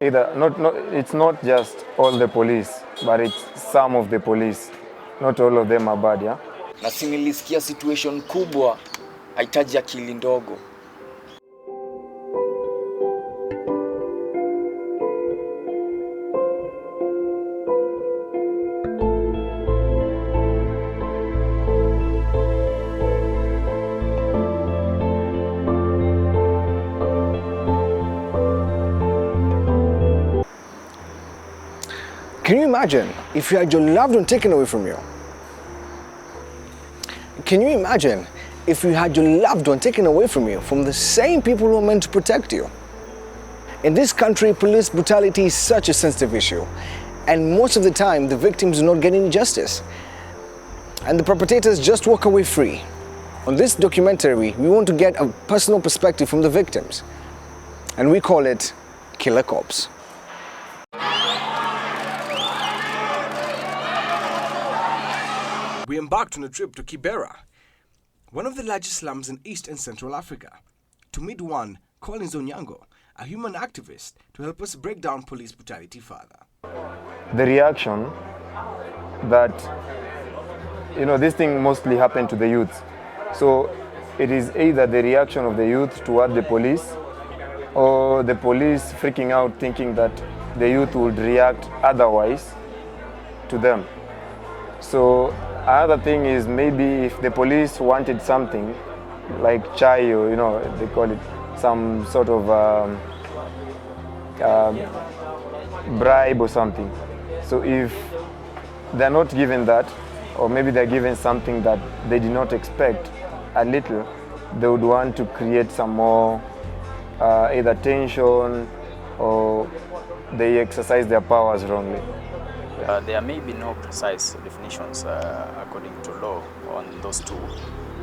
It's not just all the police, but it's some of the police. Not all of them are bad, yeah? Na si nilisikia situation kubwa haitaji akili ndogo. Can you imagine if you had your loved one taken away from you? Can you imagine if you had your loved one taken away from you from the same people who are meant to protect you? In this country, police brutality is such a sensitive issue, and most of the time the victims do not get any justice, and the perpetrators just walk away free. On this documentary, we want to get a personal perspective from the victims, and we call it Killer Cops. We embarked on a trip to Kibera, one of the largest slums in East and Central Africa, to meet one, Collins Onyango, a human activist, to help us break down police brutality further. The reaction that, this thing mostly happened to the youth. So it is either the reaction of the youth toward the police, or the police freaking out thinking that the youth would react otherwise to them. So another thing is, maybe if the police wanted something like chai, or they call it some sort of bribe or something. So if they're not given that, or maybe they're given something that they did not expect, a little, they would want to create some more either tension, or they exercise their powers wrongly. There may be no precise definitions according to law on those two,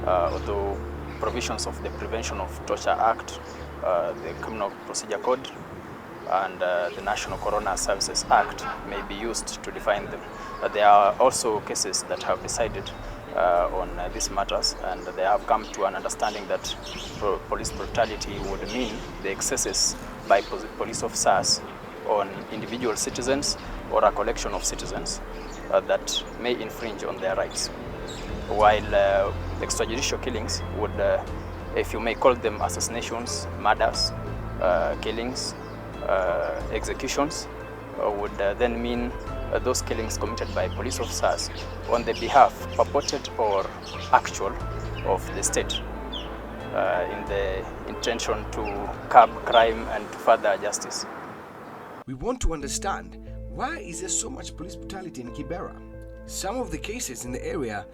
although provisions of the Prevention of Torture Act, the Criminal Procedure Code, and the National Coroner Services Act may be used to define them. There are also cases that have decided on these matters, and they have come to an understanding that police brutality would mean the excesses by police officers on individual citizens or a collection of citizens that may infringe on their rights. While extrajudicial killings would, if you may call them assassinations, murders, killings, executions, would then mean those killings committed by police officers on the behalf, purported or actual, of the state in the intention to curb crime and to further justice. We want to understand, why is there so much police brutality in Kibera, some of the cases in the area,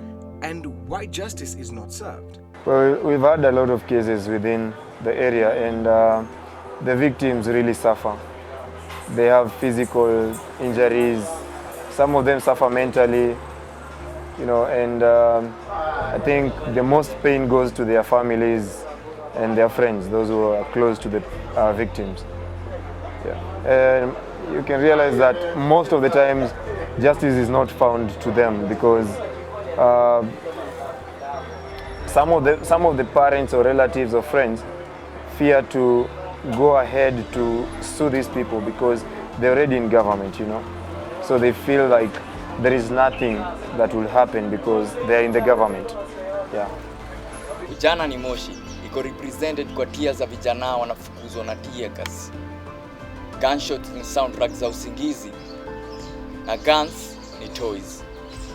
and why justice is not served? Well, we've had a lot of cases within the area, and the victims really suffer. They have physical injuries, some of them suffer mentally, and I think the most pain goes to their families and their friends, those who are close to the victims. Yeah. You can realize that most of the times justice is not found to them, because some of the parents or relatives or friends fear to go ahead to sue these people because they're already in government, So they feel like there is nothing that will happen because they're in the government. Yeah. Vijana ni moshi, iko represented kwa tia za vijana wanafukuzwa na tear gas. Gunshots ni soundtrack za usingizi, na guns ni toys.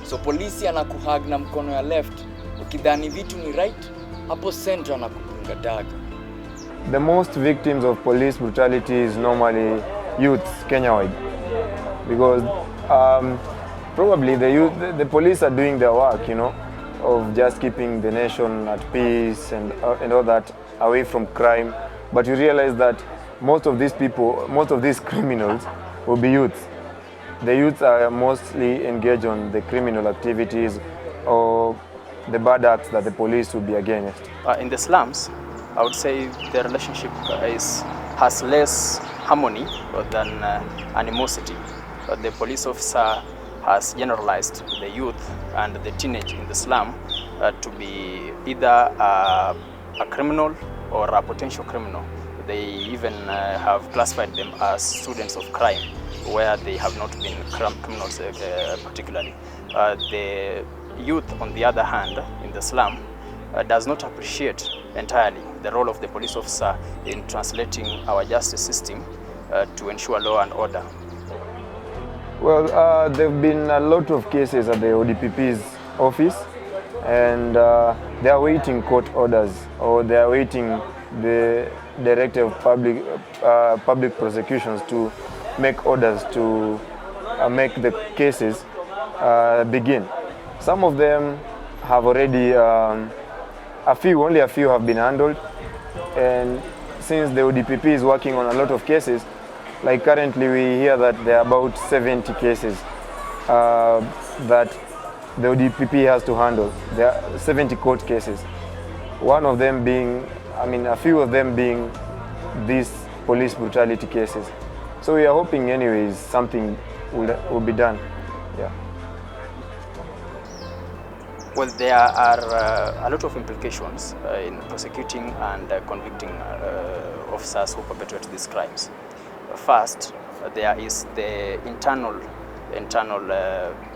So polisi anakuhag na mkono ya left, ukidhani vitu ni right, hapo center anakupunga daga. The most victims of police brutality is normally youths Kenya-wide, because probably the police are doing their work, of just keeping the nation at peace and all that, away from crime. But you realize that most of these criminals will be youths. The youths are mostly engaged on the criminal activities or the bad acts that the police will be against. In the slums, I would say the relationship has less harmony than animosity. The police officer has generalized the youth and the teenage in the slum to be either a criminal or a potential criminal. They even have classified them as students of crime, where they have not been criminals particularly. The youth, on the other hand, in the slum, does not appreciate entirely the role of the police officer in translating our justice system to ensure law and order. Well, there have been a lot of cases at the ODPP's office, and they are waiting court orders, or they are waiting the director of public prosecutions to make orders to make the cases begin. Some of them have already, only a few have been handled, and since the ODPP is working on a lot of cases, like currently we hear that there are about 70 cases that the ODPP has to handle. There are 70 court cases. One of them being, a few of them being these police brutality cases. So we are hoping anyways something will be done. Yeah. Well, there are a lot of implications in prosecuting and convicting officers who perpetrate these crimes. First, there is the internal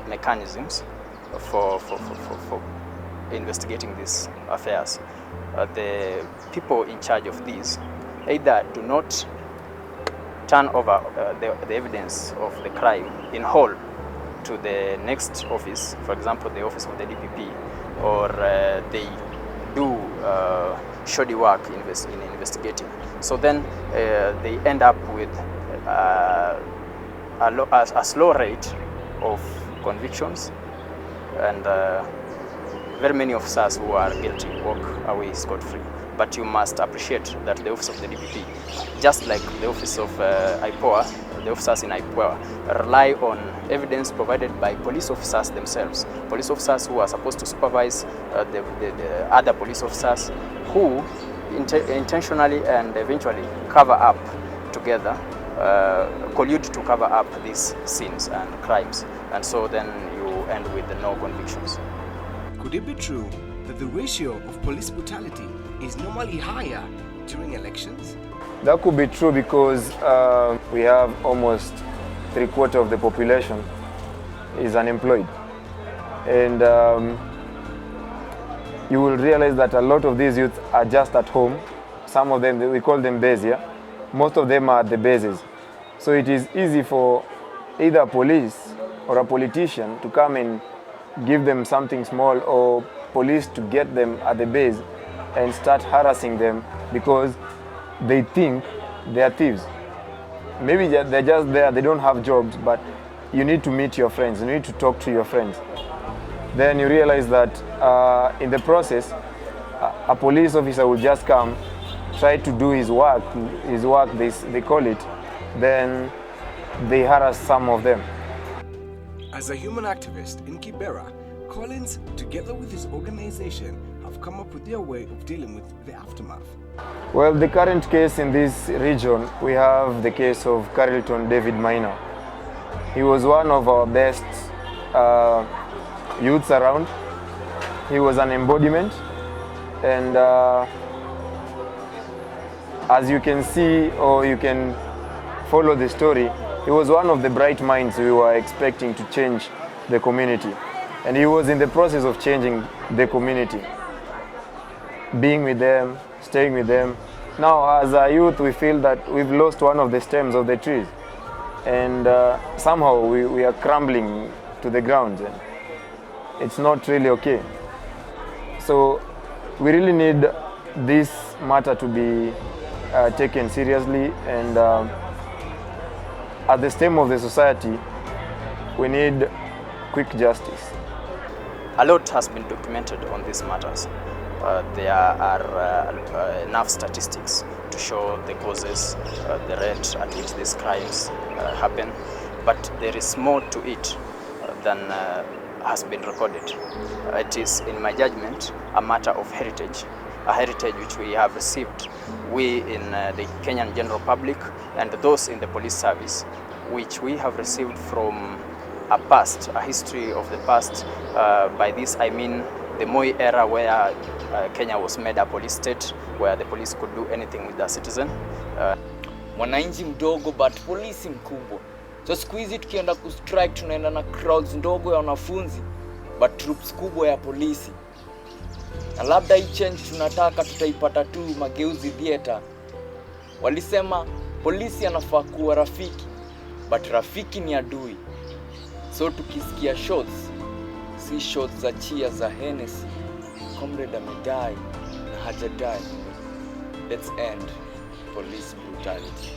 mechanisms for investigating these affairs. The people in charge of these either do not turn over the evidence of the crime in whole to the next office, for example, the office of the DPP, or they do shoddy work in investigating. So then they end up with a slow rate of convictions, and very many officers who are guilty walk away scot-free. But you must appreciate that the office of the DPP, just like the office of IPOA, the officers in IPOA rely on evidence provided by police officers themselves. Police officers who are supposed to supervise the other police officers, who intentionally and eventually cover up together, collude to cover up these sins and crimes. And so then you end with no convictions. Could it be true that the ratio of police brutality is normally higher during elections? That could be true because we have almost 3/4 of the population is unemployed. And you will realize that a lot of these youth are just at home. Some of them, we call them base, yeah? Most of them are at the bases. So it is easy for either a police or a politician to come and give them something small, or police to get them at the base and start harassing them because they think they are thieves. Maybe they're just there, they don't have jobs, but you need to meet your friends, you need to talk to your friends. Then you realize that in the process, a police officer will just come, try to do his work, they call it, then they harass some of them. As a human activist in Kibera, Collins, together with his organization, have come up with their way of dealing with the aftermath. Well, the current case in this region, we have the case of Carlton David Maina. He was one of our best youths around. He was an embodiment, and as you can see, or you can follow the story, he was one of the bright minds we were expecting to change the community. And he was in the process of changing the community, being with them, staying with them. Now, as a youth, we feel that we've lost one of the stems of the trees. And somehow we are crumbling to the ground. And it's not really okay. So we really need this matter to be taken seriously, and at the stem of the society, we need quick justice. A lot has been documented on these matters. There are enough statistics to show the causes, the rate at which these crimes happen, but there is more to it than has been recorded. It is, in my judgment, a matter of heritage, a heritage which we have received, we in the Kenyan general public and those in the police service, which we have received from a past, a history of the past. By this I mean the Moi era, where Kenya was made a police state, where the police could do anything with the citizen. Mwananchi mdogo but polisi mkubwa. So siku hizi tukienda kustrike tunaenda na crowds ndogo ya wanafunzi but troops kubwa ya polisi. Na labda hii change tunataka tutaipata tu mageuzi theater. Walisema polisi anafaa kuwa rafiki but rafiki ni adui. So tukisikia shots, si shots za cheers za Hennessy, comrade amedai na hajadai. Let's end police brutality.